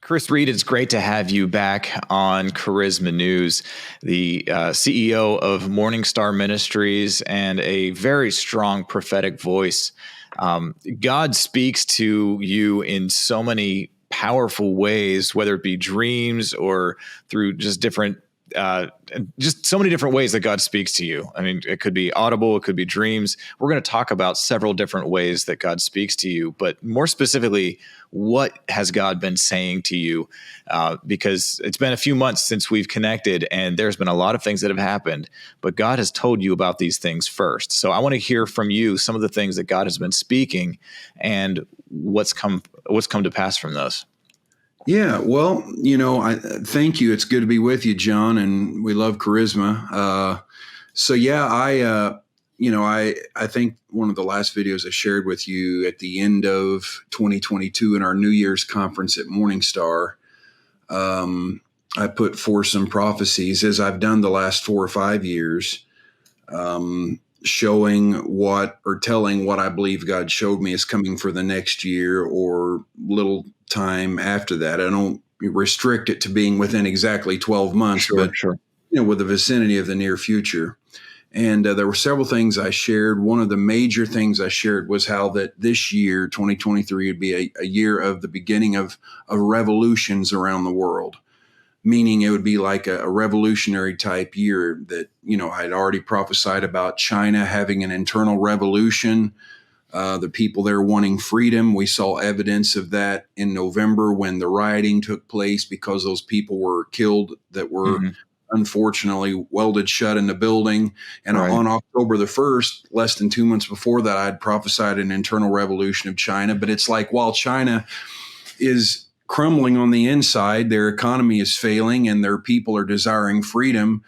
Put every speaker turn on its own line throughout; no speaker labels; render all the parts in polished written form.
Chris Reed, it's great to have you back on Charisma News, the CEO of Morning Star Ministries and a very strong prophetic voice. God speaks to you in so many powerful ways, whether it be dreams or through just different just so many different ways that God speaks to you. I mean, it could be audible, it could be dreams. We're going to talk about several different ways that God speaks to you, but more specifically, what has God been saying to you? Because it's been a few months since we've connected and there's been a lot of things that have happened, but God has told you about these things first. So I want to hear from you some of the things that God has been speaking and what's come to pass from those.
Yeah, well, I thank you. It's good to be with you, John, and we love Charisma. I think one of the last videos I shared with you at the end of 2022 in our New Year's conference at Morningstar, I put forth some prophecies, as I've done the last 4 or 5 years, showing telling what I believe God showed me is coming for the next year or little time after that. I don't restrict it to being within exactly 12 months, but with the vicinity of the near future. And there were several things I shared. One of the major things I shared was how that this year, 2023, would be a year of the beginning of revolutions around the world, meaning it would be like a revolutionary type year that, I had already prophesied about China having an internal revolution, the people there wanting freedom. We saw evidence of that in November when the rioting took place because those people were killed that were unfortunately welded shut in the building. And on October the 1st, less than 2 months before that, I'd prophesied an internal revolution of China. But it's like while China is crumbling on the inside, their economy is failing and their people are desiring freedom,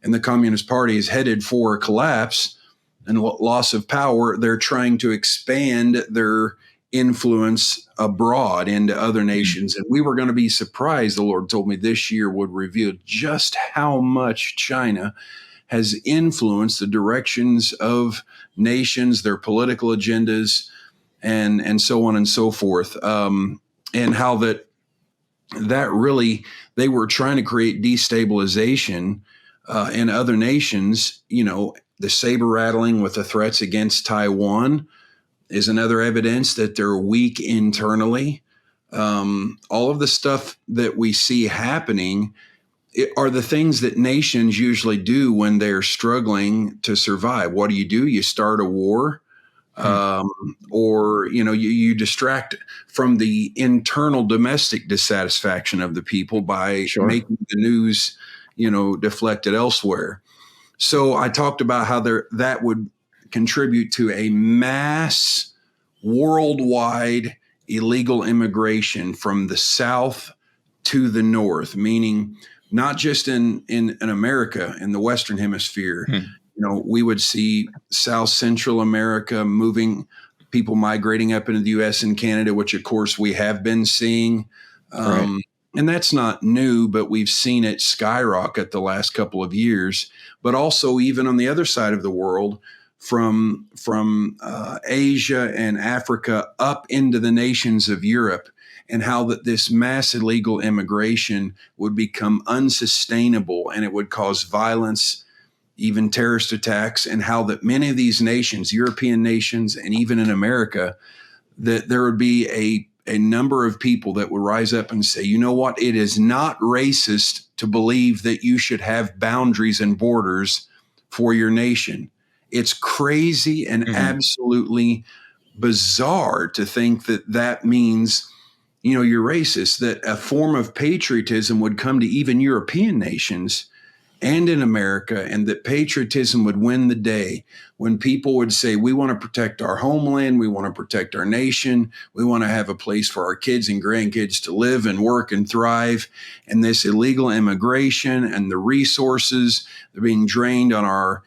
and the Communist Party is headed for a collapse and loss of power, they're trying to expand their influence abroad into other nations. And we were going to be surprised, the Lord told me this year would reveal just how much China has influenced the directions of nations, their political agendas, and so on and so forth. And how that really, they were trying to create destabilization in other nations. The saber rattling with the threats against Taiwan is another evidence that they're weak internally. All of the stuff that we see happening are the things that nations usually do when they're struggling to survive. What do? You start a war. Or, you distract from the internal domestic dissatisfaction of the people by making the news, deflected elsewhere. So I talked about how that would contribute to a mass worldwide illegal immigration from the South to the North, meaning not just in America, in the Western Hemisphere. We would see South Central America moving, people migrating up into the U.S. and Canada, which, of course, we have been seeing. And that's not new, but we've seen it skyrocket the last couple of years. But also even on the other side of the world, from Asia and Africa up into the nations of Europe, and how that this mass illegal immigration would become unsustainable and it would cause violence, even terrorist attacks, and how that many of these nations, European nations, and even in America, that there would be a number of people that would rise up and say, you know what, it is not racist to believe that you should have boundaries and borders for your nation. It's crazy and absolutely bizarre to think that means, you're racist, that a form of patriotism would come to even European nations and in America, and that patriotism would win the day when people would say, we want to protect our homeland, we want to protect our nation, we want to have a place for our kids and grandkids to live and work and thrive. And this illegal immigration and the resources that are being drained on our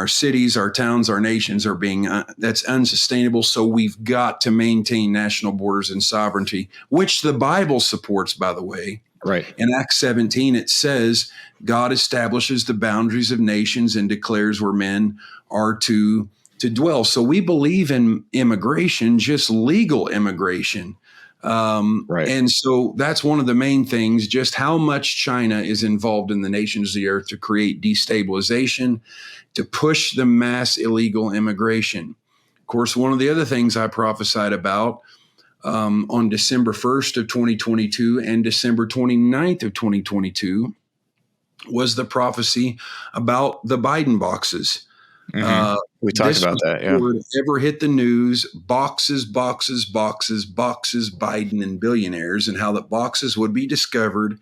cities, our towns, our nations are being, that's unsustainable. So we've got to maintain national borders and sovereignty, which the Bible supports, by the way. In Acts 17, it says God establishes the boundaries of nations and declares where men are to dwell. So we believe in immigration, just legal immigration.
Right.
And so that's one of the main things, just how much China is involved in the nations of the earth to create destabilization, to push the mass illegal immigration. Of course, one of the other things I prophesied about on December 1st of 2022 and December 29th of 2022 was the prophecy about the Biden boxes.
We talked
This
about
was
that. Yeah.
before it ever hit the news. Boxes, boxes, boxes, boxes, Biden and billionaires, and how the boxes would be discovered,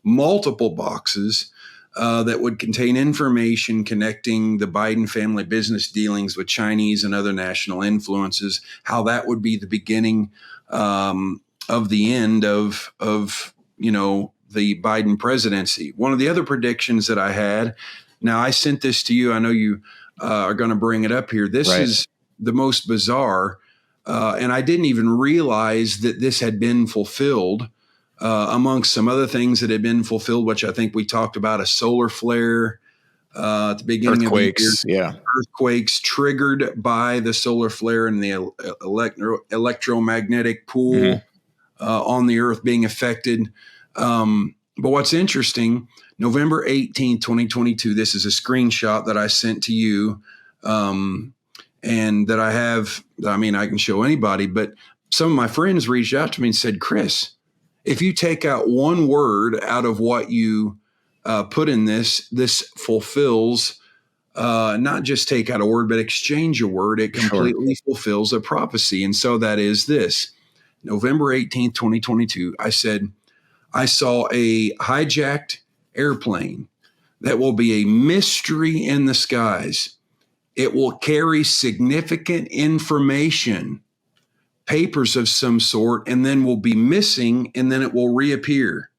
multiple boxes that would contain information connecting the Biden family business dealings with Chinese and other national influences, how that would be the beginning of the end of the Biden presidency. One of the other predictions that I had, now I sent this to you. I know you are going to bring it up here. This is the most bizarre, and I didn't even realize that this had been fulfilled amongst some other things that had been fulfilled, which I think we talked about, a solar flare at the beginning of the year.
Yeah.
Earthquakes triggered by the solar flare and the electromagnetic pool on the earth being affected. But what's interesting, November 18th, 2022, this is a screenshot that I sent to you and that I have. I mean, I can show anybody, but some of my friends reached out to me and said, Chris, if you take out one word out of what you put in this fulfills, not just take out a word, but exchange a word. It completely fulfills a prophecy. And so that is this. November 18th, 2022, I said, I saw a hijacked airplane that will be a mystery in the skies. It will carry significant information, papers of some sort, and then will be missing, and then it will reappear.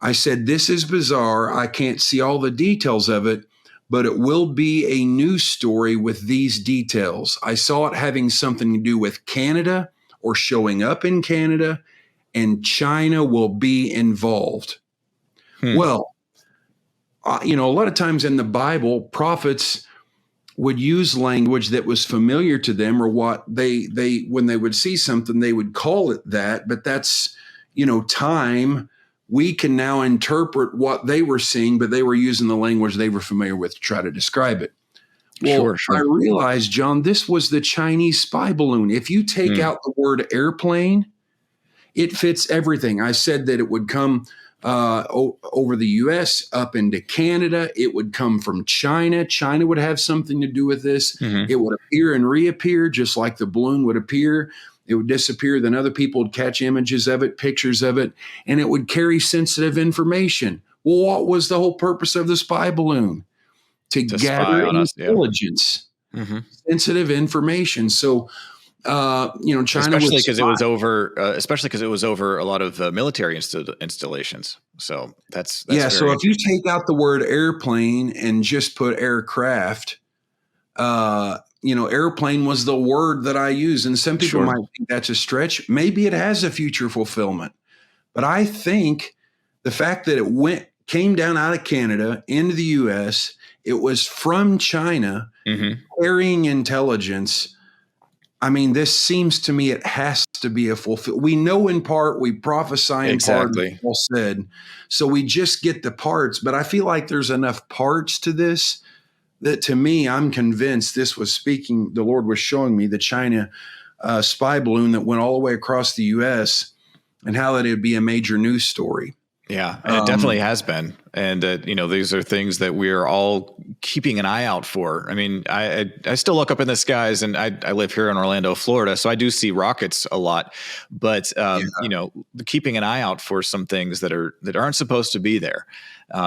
I said, this is bizarre. I can't see all the details of it, but it will be a news story with these details. I saw it having something to do with Canada or showing up in Canada, and China will be involved. Well, a lot of times in the Bible, prophets would use language that was familiar to them, or what they when they would see something, they would call it that. But that's, time. We can now interpret what they were seeing, but they were using the language they were familiar with to try to describe it. Well, I realized, John, this was the Chinese spy balloon. If you take out the word airplane, it fits everything. I said that it would come over the U.S. up into Canada. It would come from China. China would have something to do with this. It would appear and reappear just like the balloon would appear. It would disappear. Then other people would catch images of it, pictures of it, and it would carry sensitive information. Well, what was the whole purpose of the spy balloon? To gather intelligence, sensitive information. So, China,
especially because it was over a lot of military installations. So that's
so if you take out the word airplane and just put aircraft, airplane was the word that I use, and some people might think that's a stretch. Maybe it has a future fulfillment, but I think the fact that it came down out of Canada into the U.S., it was from China carrying intelligence. I mean, this seems to me it has to be a fulfill. We know in part, we prophesy in part, as Paul said. So we just get the parts, but I feel like there's enough parts to this that, to me, I'm convinced this was speaking. The Lord was showing me the China spy balloon that went all the way across the U.S. and how that it would be a major news story.
Yeah, and it definitely has been. And, these are things that we are all keeping an eye out for. I mean, I still look up in the skies, and I live here in Orlando, Florida, so I do see rockets a lot. But, keeping an eye out for some things that aren't supposed to be there,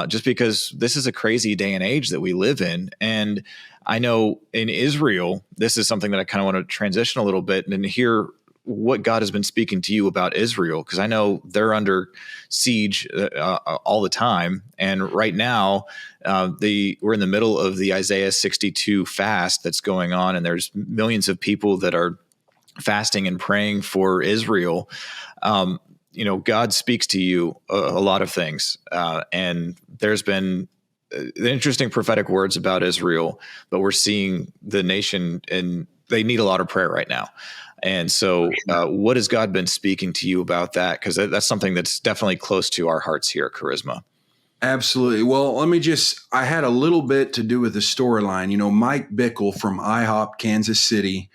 just because this is a crazy day and age that we live in. And I know in Israel, this is something that I kind of want to transition a little bit and hear what God has been speaking to you about Israel, because I know they're under siege all the time. And right now, we're in the middle of the Isaiah 62 fast that's going on, and there's millions of people that are fasting and praying for Israel. God speaks to you a lot of things, and there's been interesting prophetic words about Israel, but we're seeing the nation, and they need a lot of prayer right now. And so what has God been speaking to you about that? Because that's something that's definitely close to our hearts here at Charisma.
Absolutely. Well, I had a little bit to do with the storyline. Mike Bickle from IHOP, Kansas City,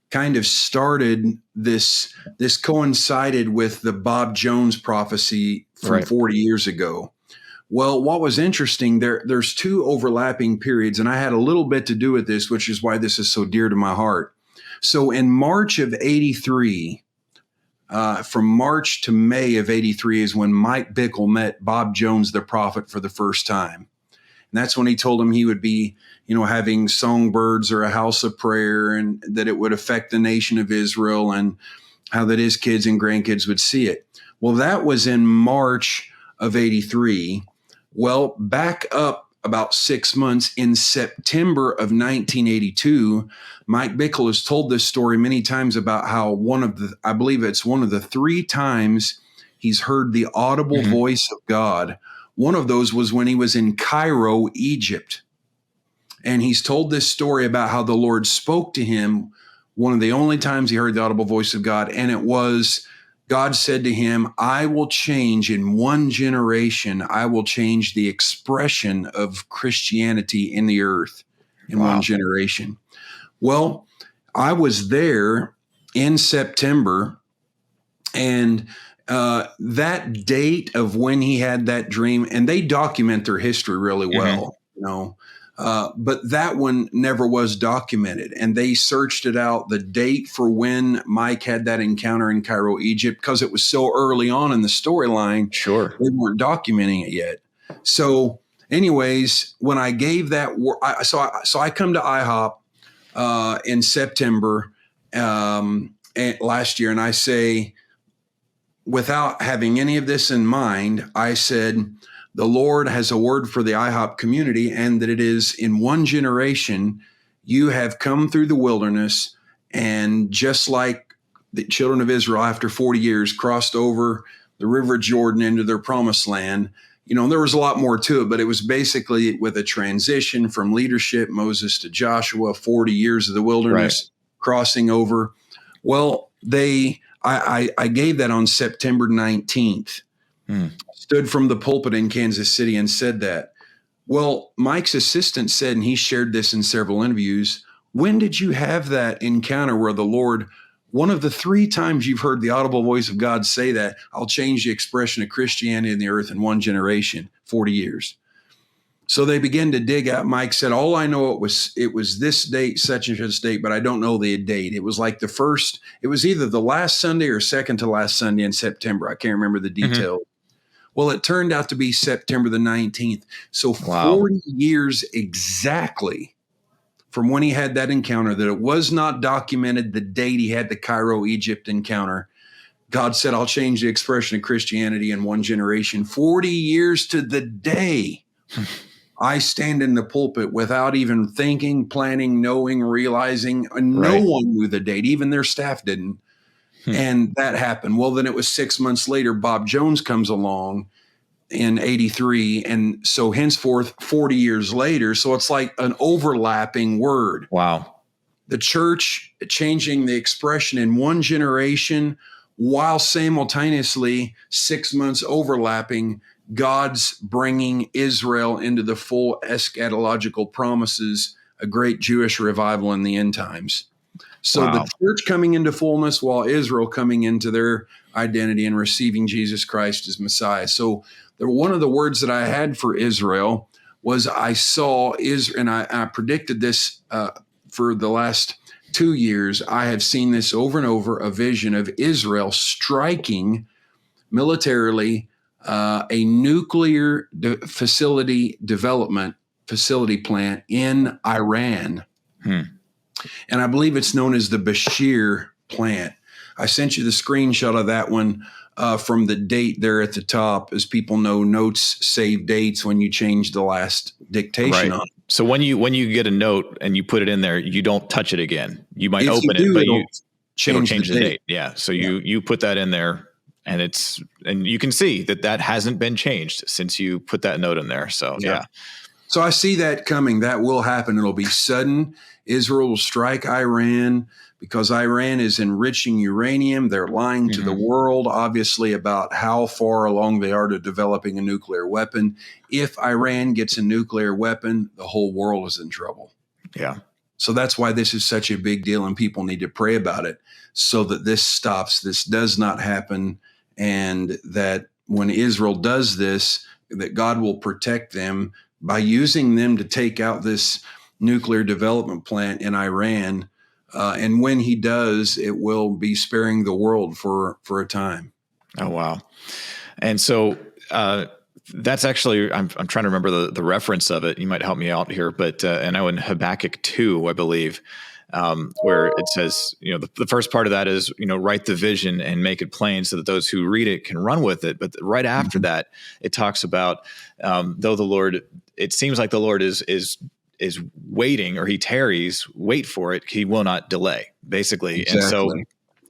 kind of started this coincided with the Bob Jones prophecy from 40 years ago. Well, what was interesting, there's two overlapping periods, and I had a little bit to do with this, which is why this is so dear to my heart. So in March of 83, from March to May of 83 is when Mike Bickle met Bob Jones, the prophet, for the first time. And that's when he told him he would be, having songbirds or a house of prayer, and that it would affect the nation of Israel, and how that his kids and grandkids would see it. Well, that was in March of 83. Well, back up about 6 months in September of 1982, Mike Bickle has told this story many times about how I believe it's one of the 3 times he's heard the audible voice of God. One of those was when he was in Cairo, Egypt. And he's told this story about how the Lord spoke to him, one of the only times he heard the audible voice of God. And it was, God said to him, I will change in one generation, I will change the expression of Christianity in the earth in one generation. Well, I was there in September, and that date of when he had that dream, and they document their history really well, but that one never was documented. And they searched it out, the date for when Mike had that encounter in Cairo, Egypt, because it was so early on in the storyline.
Sure.
They weren't documenting it yet. So anyways, when I gave that, so I come to IHOP in September last year, and I say, without having any of this in mind, I said, the Lord has a word for the IHOP community, and that it is in one generation, you have come through the wilderness, and just like the children of Israel after 40 years crossed over the river Jordan into their promised land, there was a lot more to it, but it was basically with a transition from leadership, Moses to Joshua, 40 years of the wilderness, crossing over. Well, I gave that on September 19th. Stood from the pulpit in Kansas City and said that. Well, Mike's assistant said, and he shared this in several interviews, when did you have that encounter where the Lord, one of the 3 times you've heard the audible voice of God say that, I'll change the expression of Christianity in the earth in one generation, 40 years. So they began to dig out. Mike said, all I know, it was this date, such and such date, but I don't know the date. It was like it was either the last Sunday or second to last Sunday in September. I can't remember the detail. Well, it turned out to be September the 19th. So 40 years exactly from when he had that encounter, that it was not documented the date he had the Cairo, Egypt encounter. God said, I'll change the expression of Christianity in one generation. 40 years to the day. I stand in the pulpit without even thinking, planning, knowing, realizing. No one knew the date. Even their staff didn't. And that happened. Well, then it was 6 months later, Bob Jones comes along in 83. And so henceforth, 40 years later. So it's like an overlapping word.
Wow.
The church changing the expression in one generation, while simultaneously 6 months overlapping, God's bringing Israel into the full eschatological promises, a great Jewish revival in the end times. So the church coming into fullness, while Israel coming into their identity and receiving Jesus Christ as Messiah. So one of the words that I had for Israel was, I saw Israel, and I predicted this for the last 2 years. I have seen this over and over, a vision of Israel striking militarily a nuclear facility plant in Iran. And I believe it's known as the Bashir plant. I sent you the screenshot of that one from the date there at the top. As people know, notes save dates when you change the last dictation on it.
So when you get a note and you put it in there, you don't touch it again. You might open it, but it'll change the date. Yeah. So you put that in there, and you can see that hasn't been changed since you put that note in there. So yeah.
So I see that coming. That will happen. It'll be sudden. Israel will strike Iran because Iran is enriching uranium. They're lying to the world, obviously, about how far along they are to developing a nuclear weapon. If Iran gets a nuclear weapon, the whole world is in trouble.
Yeah.
So that's why this is such a big deal, and people need to pray about it so that this stops. This does not happen, and that when Israel does this, that God will protect them by using them to take out this nuclear development plant in Iran. And when he does, it will be sparing the world for a time.
Oh, wow. And so that's actually, I'm trying to remember the reference of it. You might help me out here, but and I know in Habakkuk 2, I believe, where it says, the first part of that is, write the vision and make it plain so that those who read it can run with it. But right after that, it talks about, though the Lord, it seems like the Lord is waiting, or he tarries, wait for it, he will not delay, basically.
Exactly.
And so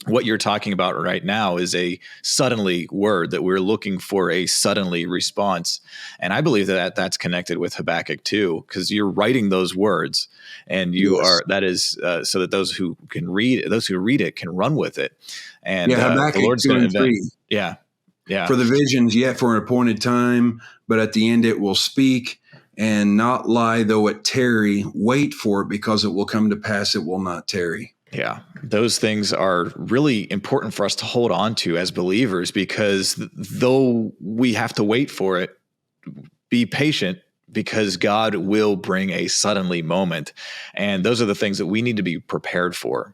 what you're talking about right now is a suddenly word, that we're looking for a suddenly response. And I believe that that's connected with Habakkuk 2, because you're writing those words, and that is so that those who read it can run with it. And
Habakkuk
the Lord's
2
going to
and
invent.
3.
Yeah. Yeah.
For the visions, yet for an appointed time, but at the end it will speak and not lie, though it tarry. Wait for it, because it will come to pass, it will not tarry.
Yeah, those things are really important for us to hold on to as believers, because though we have to wait for it, be patient, because God will bring a suddenly moment. And those are the things that we need to be prepared for.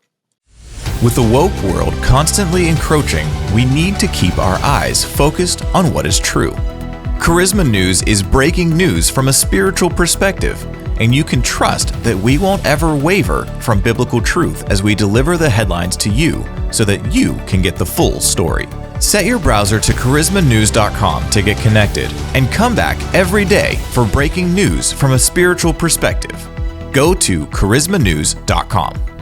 With the woke world constantly encroaching, we need to keep our eyes focused on what is true. Charisma News is breaking news from a spiritual perspective, and you can trust that we won't ever waver from biblical truth as we deliver the headlines to you so that you can get the full story. Set your browser to charismanews.com to get connected, and come back every day for breaking news from a spiritual perspective. Go to charismanews.com.